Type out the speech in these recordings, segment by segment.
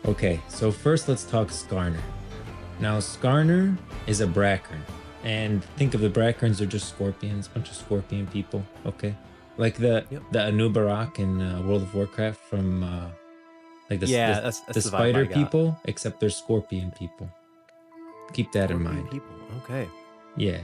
Okay, so first let's talk Skarner. Now, Skarner is a Brackern. And think of the Brackerns, they're just scorpions, bunch of scorpion people, okay? Like Yep. the Anubarak in World of Warcraft from like Yeah, the, that's the the vibe spider I got. people, except they're scorpion people. Keep that in Scorpion mind. people. Okay. Yeah.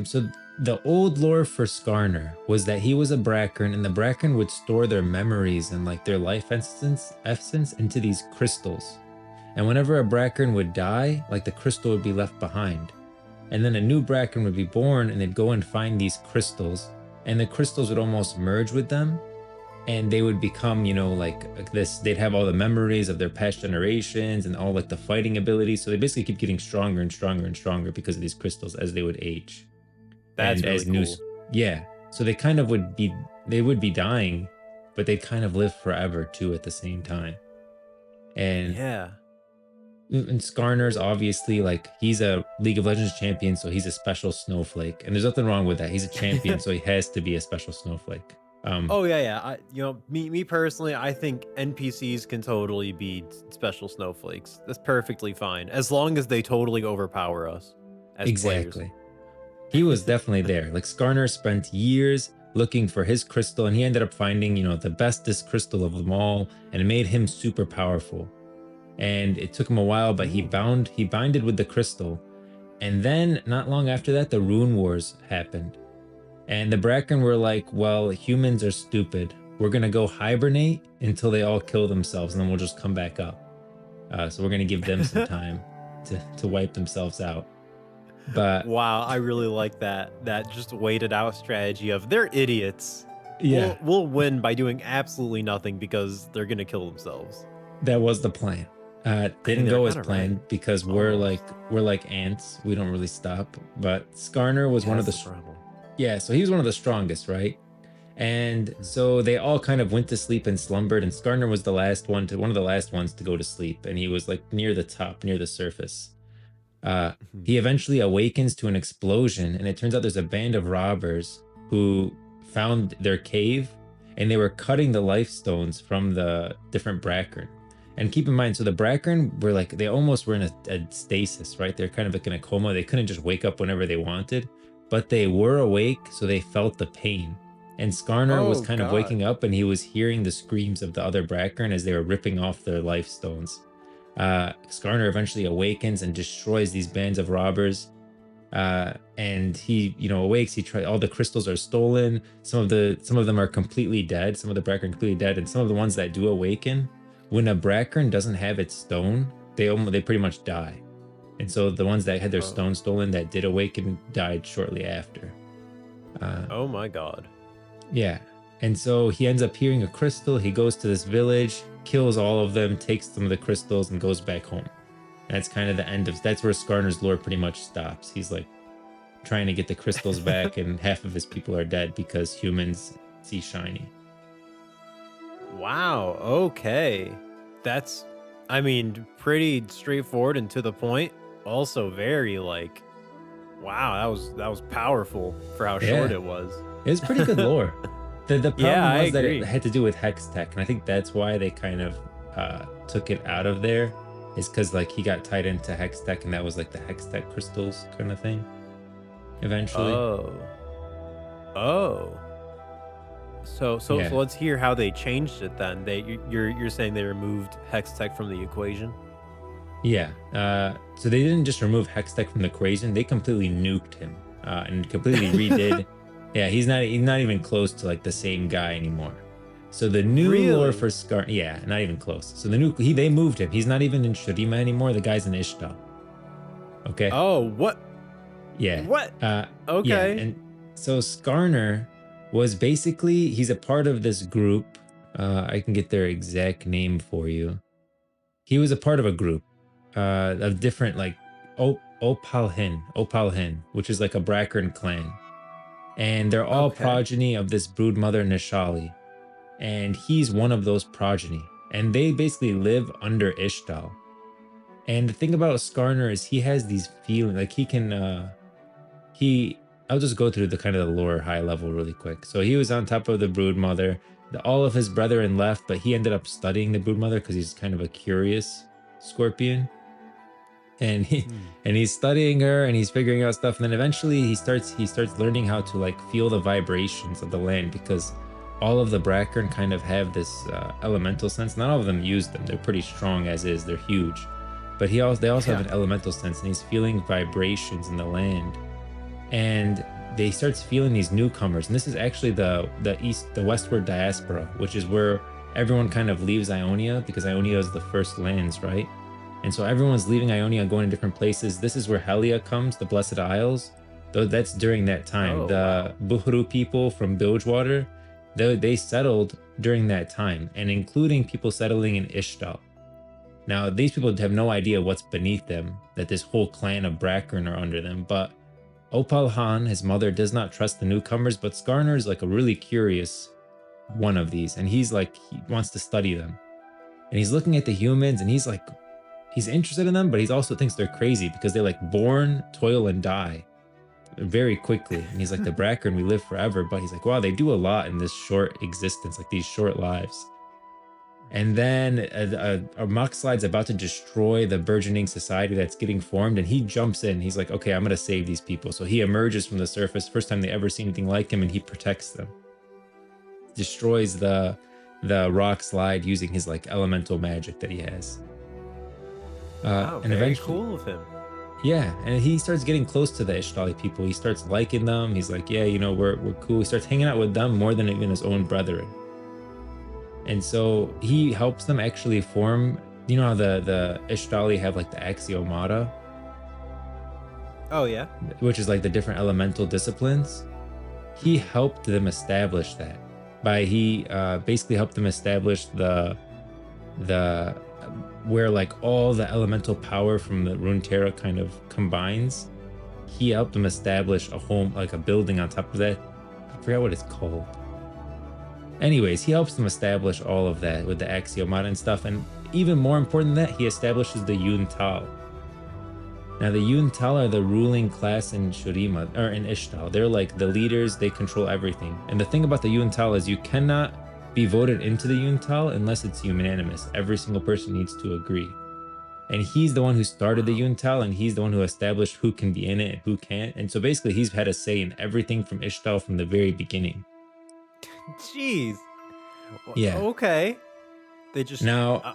So the old lore for Skarner was that he was a Brackern, and the Brackern would store their memories and like their life essence into these crystals. And whenever a Brackern would die, like the crystal would be left behind. And then a new Brackern would be born, and they'd go and find these crystals, and the crystals would almost merge with them, and they would become, like this. They'd have all the memories of their past generations and all like the fighting abilities. So they basically keep getting stronger and stronger and stronger because of these crystals as they would age. That's And really as new, cool. yeah. So they kind of would be dying, but they'd kind of live forever too at the same time. And Yeah. and Skarner's obviously like he's a League of Legends champion, so he's a special snowflake, and there's nothing wrong with that. He's a champion, so he has to be a special snowflake. Oh yeah, yeah. Me personally, I think NPCs can totally be special snowflakes. That's perfectly fine, as long as they totally overpower us as players. Exactly. He was definitely there. Like Skarner spent years looking for his crystal, and he ended up finding, the bestest crystal of them all, and it made him super powerful. And it took him a while, but he Ooh. binded with the crystal. And then not long after that, the Rune Wars happened. And the Bracken were like, well, humans are stupid. We're gonna go hibernate until they all kill themselves, and then we'll just come back up. So we're gonna give them some time to wipe themselves out. But Wow, I really like that just waited out strategy of they're idiots. yeah, We'll win by doing absolutely nothing because they're gonna kill themselves. that was the plan. I mean, Didn't they're go as kind of right. planned because Almost. we're like ants. We don't really stop. But Skarner was Yeah, one of that's the the problem. yeah, so he was one of the strongest, right? And Mhm. so they all kind of went to sleep and slumbered, and Skarner was one of the last ones to go to sleep, and he was like near the top, near the surface. Uh, Mhm. he eventually awakens to an explosion, and it turns out there's a band of robbers who found their cave, and they were cutting the life stones from the different Brackern. And keep in mind, so the Brackern were like they almost were in a stasis, right? They're kind of like in a coma. They couldn't just wake up whenever they wanted, but they were awake, so they felt the pain. And Skarner was Oh kind of God. waking up, and he was hearing the screams of the other Brackern as they were ripping off their life stones. Skarner eventually awakens and destroys these bands of robbers. And he, awakes. All the crystals are stolen. Some of them are completely dead. Some of the Brackern are completely dead, and some of the ones that do awaken, when a Brackern doesn't have its stone, they pretty much die. And so the ones that had their Oh. stone stolen that did awaken died shortly after. Uh, Oh my God. yeah. And so he ends up hearing a crystal. He goes to this village, kills all of them, takes some of the crystals, and goes back home. That's kind of the end of that's where Skarner's lore pretty much stops. He's like trying to get the crystals back, and half of his people are dead because humans see shiny. Wow. Okay. That's, I mean, pretty straightforward and to the point. Also very like, wow, that was powerful for how short Yeah, it was. it's pretty good lore. The Yeah, problem I was that it agree. had to do with hex tech, and I think that's why they kind of took it out of there. Is because like he got tied into hex tech, and that was like the hex tech crystals kind of thing. Eventually, Oh. Oh. So yeah. let's hear how they changed it then. You're saying they removed hex tech from the equation? Yeah. So they didn't just remove Hextech from the equation; they completely nuked him and completely redid. Yeah, he's not even close to like the same guy anymore. So the new lore Really? for Scar, yeah, not even close. So they moved him. He's not even in Shurima anymore. The guy's in Ishtal. Okay. Oh, what? Yeah. What? Yeah, Okay. and so Skarner was basically he's a part of this group. I can get their exact name for you. He was a part of a group of different like Opalhin, which is like a Brackern clan, and they're all Okay. progeny of this broodmother Nishali, and he's one of those progeny, and they basically live under Ishtal. And the thing about Skarner is he has these feelings, like he can he I'll just go through the kind of the lore high level really quick. So he was on top of the brood mother. all of his brethren left, but he ended up studying the broodmother because he's kind of a curious scorpion. And Hmm. he's studying her and he's figuring out stuff, and then eventually he starts learning how to like feel the vibrations of the land, because all of the Brackern kind of have this elemental sense. Not all of them use them, they're pretty strong as is, they're huge, but they also have Yeah. an elemental sense, and he's feeling vibrations in the land. And they starts feeling these newcomers, and this is actually the westward diaspora, which is where everyone kind of leaves Ionia, because Ionia is the first lands, right? And so everyone's leaving Ionia, going to different places. This is where Helia comes, the Blessed Isles. Though that's during that time. Oh, wow. The Buhuru people from Bilgewater, they settled during that time, and including people settling in Ishtal. Now, these people have no idea what's beneath them, that this whole clan of Brackern are under them. But Opal Han, his mother, does not trust the newcomers, but Skarner is like a really curious one of these, and he's like, he wants to study them. And he's looking at the humans, and he's like, he's interested in them, but he also thinks they're crazy because they like born, toil, and die very quickly. And he's like, the Brackern, we live forever, but he's like, wow, they do a lot in this short existence, like these short lives. And then a muckslide's about to destroy the burgeoning society that's getting formed, and he jumps in. He's like, okay, I'm gonna save these people. So he emerges from the surface, first time they ever see anything like him, and he protects them. Destroys the rock slide using his like elemental magic that he has. Wow, And very eventually, cool of him. yeah, and he starts getting close to the Ishtali people. He starts liking them. He's like, yeah, we're cool. He starts hanging out with them more than even his own brethren. And so he helps them actually form. You know how the Ishtali have like the Axiomata, Oh, yeah? which is like the different elemental disciplines. He Mhm. helped them establish that. He basically helped them establish the where like all the elemental power from the Runeterra kind of combines. He helped them establish a home, like a building on top of that. I forgot what it's called. Anyways, he helps them establish all of that with the Axiomata and stuff. And even more important than that, he establishes the Yuntal. Now, the Yuntal are the ruling class in Shurima, or in Ishtal. They're like the leaders, they control everything. And the thing about the Yuntal is you cannot be voted into the Yuntal unless it's unanimous. Every single person needs to agree. And he's the one who started the Wow. Yuntal, and he's the one who established who can be in it and who can't. And so basically, he's had a say in everything from Ishtal from the very beginning. Jeez. Yeah. Okay. They just Now, uh,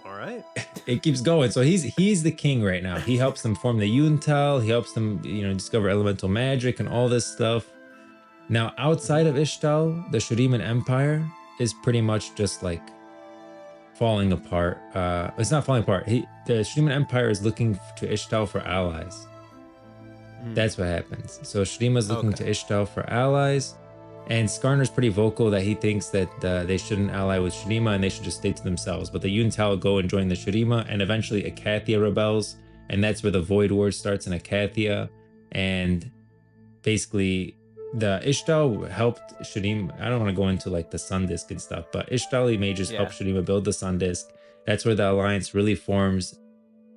all right. it keeps going. So he's the king right now. He helps them form the Yuntal. He helps them, discover elemental magic and all this stuff. Now, outside of Ishtal, the Shuriman Empire is pretty much just like falling apart. It's not falling apart. The Shuriman Empire is looking to Ishtal for allies. Mm, That's what happens. So Shrima's looking to okay. Ishtal for allies, and Skarner's pretty vocal that he thinks that they shouldn't ally with Shurima and they should just stay to themselves. But the Yuntal go and join the Shurima, and eventually Akathia rebels, and that's where the Void War starts in Akathia. And basically, the Ishtal helped Shurima. I don't want to go into like the Sun Disk and stuff, but Ishtali mages help Yeah. Shurima build the Sun Disk. That's where the alliance really forms.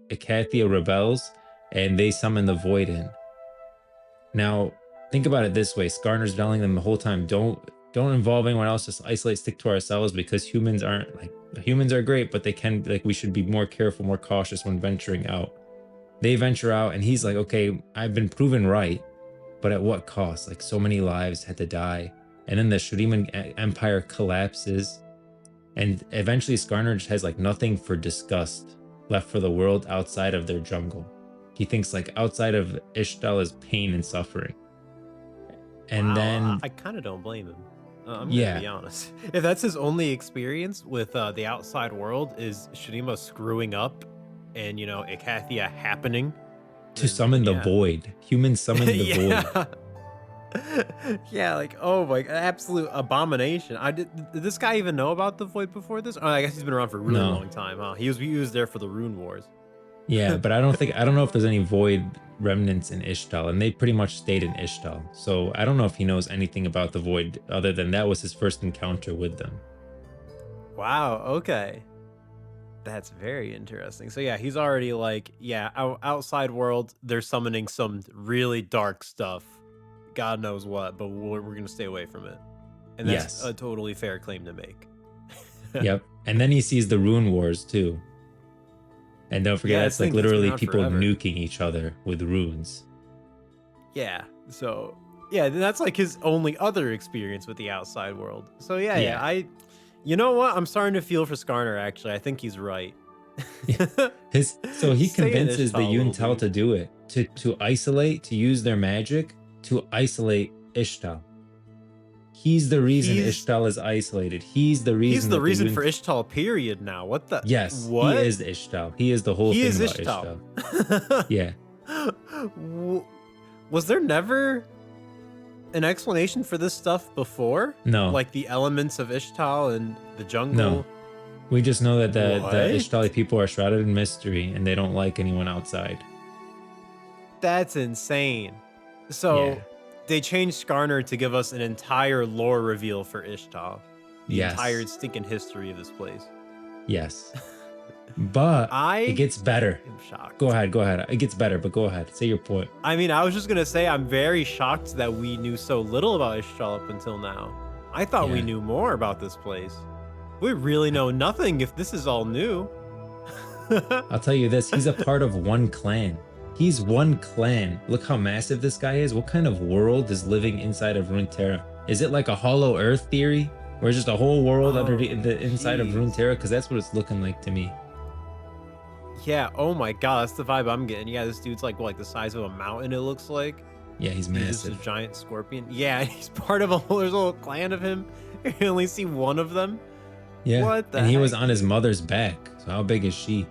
Akathia rebels, and they summon the Void in. Now, think about it this way: Skarner's telling them the whole time, don't involve anyone else, just isolate, stick to ourselves, because humans are great, but they can like we should be more careful, more cautious when venturing out. They venture out, and he's like, okay, I've been proven right, but at what cost? Like so many lives had to die. And then the Shuriman Empire collapses, and eventually Skarner just has like nothing for disgust left for the world outside of their jungle. He thinks like outside of Ishtal is pain and suffering. And Wow. I, then, I kind of don't blame him. I'm gonna yeah, be honest. If that's his only experience with the outside world is Shurima screwing up, and Ikathia happening, to then summon the yeah. void, humans summon the void. Yeah. Yeah, like, oh my, absolute abomination. Did this guy even know about the Void before this? Oh, I guess he's been around for a really No, long time, huh? He was there for the Rune Wars. yeah, but I don't know if there's any void remnants in Ishtal, and they pretty much stayed in Ishtal. So I don't know if he knows anything about the void other than that was his first encounter with them. Wow, okay. That's very interesting. So yeah, he's already like, yeah, outside world, they're summoning some really dark stuff. God knows what, but we're gonna stay away from it. And that's Yes. a totally fair claim to make. Yep. And then he sees the Rune Wars too. And don't forget, Yeah, that's this like thing that's been literally around people forever. nuking each other with runes. Yeah. So yeah, that's like his only other experience with the outside world. So Yeah. you know what? I'm starting to feel for Skarner. Actually, I think he's right. So he Stay in convinces the Ishtal, little Yuntal dude. to do it, to isolate, to use their magic to isolate Ishtal. He's the reason He's Ishtal is isolated. He's the he's reason the that the reason Yun. for Ishtal. Period. Now, what the Yes, he what? is Ishtal. He is the whole He thing is about Ishtal. Ishtal. Yeah. Was there never an explanation for this stuff before? No. Like the elements of Ishtal and the jungle? No. We just know that the What? Ishtali people are shrouded in mystery and they don't like anyone outside. That's insane. So Yeah. they changed Skarner to give us an entire lore reveal for Ishtal. The Yes. entire stinking history of this place. Yes. But I it gets better. am shocked. Go ahead. Go ahead. It gets better, but go ahead. Say your point. I mean, I was just gonna say I'm very shocked that we knew so little about Ishtal up until now. I thought we Yeah. knew more about this place. We really know nothing if this is all new. I'll tell you this, he's a part of one clan. He's one clan. Look how massive this guy is. What kind of world is living inside of Runeterra? Is it like a hollow earth theory? Where it's just a whole world under the inside of jeez. Runeterra? Because that's what it's looking like to me. Yeah, oh my god, that's the vibe I'm getting. Yeah, this dude's like, what, like the size of a mountain, it looks like. Yeah, he's He's just massive. a giant scorpion. Yeah, he's part of there's a whole clan of him. You only see one of them. Yeah. What the and he was heck, on his dude? mother's back. So how big is she?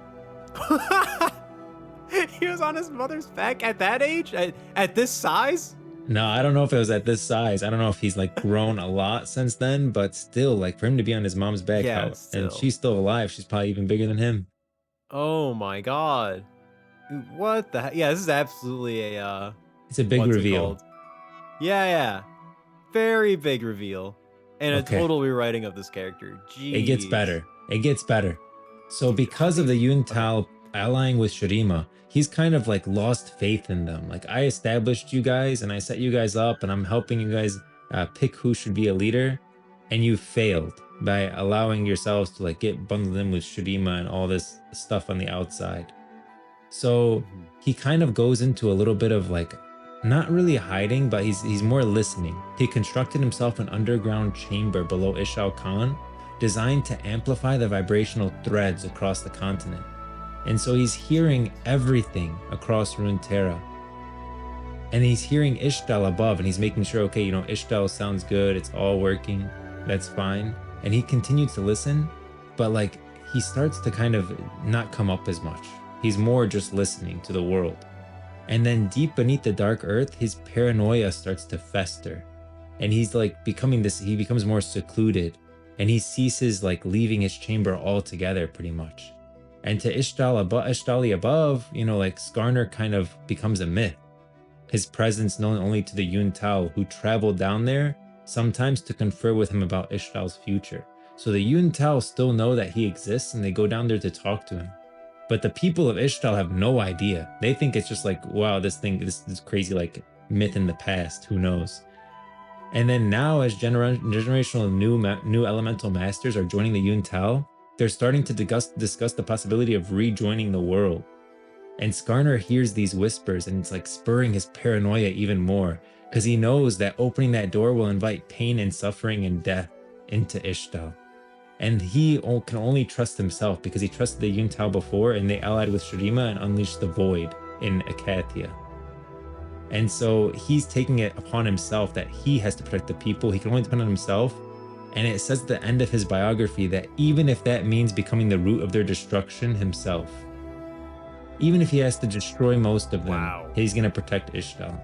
He was on his mother's back at that age? At this size? No, I don't know if it was at this size. I don't know if he's like grown a lot since then, but still, like for him to be on his mom's back, Yeah, and still. she's still alive, she's probably even bigger than him. Oh my god. Dude, what the heck? Yeah, this is absolutely a It's a big what's it reveal. called? Yeah. Very big reveal. And Okay. a total rewriting of this character. Jeez. It gets better. It gets better. So because of the Yuntal allying with Shurima, he's kind of like lost faith in them. Like I established you guys and I set you guys up and I'm helping you guys pick who should be a leader, and you failed by allowing yourselves to like get bundled in with Shurima and all this stuff on the outside. So he kind of goes into a little bit of like not really hiding, but he's more listening. He constructed himself an underground chamber below Ishal Khan, designed to amplify the vibrational threads across the continent. And so he's hearing everything across Runeterra. And he's hearing Ishtal above, and he's making sure, okay, Ishtal sounds good, it's all working, that's fine. And he continues to listen, but like he starts to kind of not come up as much. He's more just listening to the world. And then deep beneath the dark earth, his paranoia starts to fester. And he's like he becomes more secluded, and he ceases like leaving his chamber altogether pretty much. And to Ishtali above, like Skarner kind of becomes a myth. His presence known only to the Yuntal, who travel down there sometimes to confer with him about Ishtal's future. So the Yuntal still know that he exists and they go down there to talk to him. But the people of Ishtal have no idea. They think it's just like, wow, this crazy like myth in the past, who knows? And then now as generational new elemental masters are joining the Yuntal, they're starting to discuss the possibility of rejoining the world. And Skarner hears these whispers and it's like spurring his paranoia even more, because he knows that opening that door will invite pain and suffering and death into Ishtal. And he can only trust himself because he trusted the Yuntal before and they allied with Shurima and unleashed the Void in Akathia. And so he's taking it upon himself that he has to protect the people. He can only depend on himself. And it says at the end of his biography that even if that means becoming the root of their destruction himself, even if he has to destroy most of them, he's going to protect Ishtal.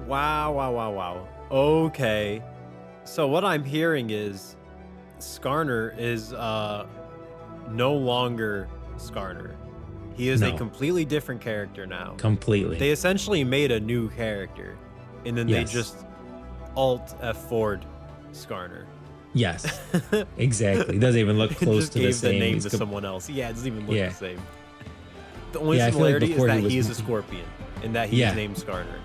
Wow. Okay. So what I'm hearing is Skarner is no longer Skarner. He is a completely different character now. Completely. They essentially made a new character, and then they just Alt F4'd Skarner. Yes, exactly. It doesn't even look close to the same. Just gave the name to someone else. Yeah, it doesn't even look the same. The only similarity is that he is a scorpion, and that he is named Skarner.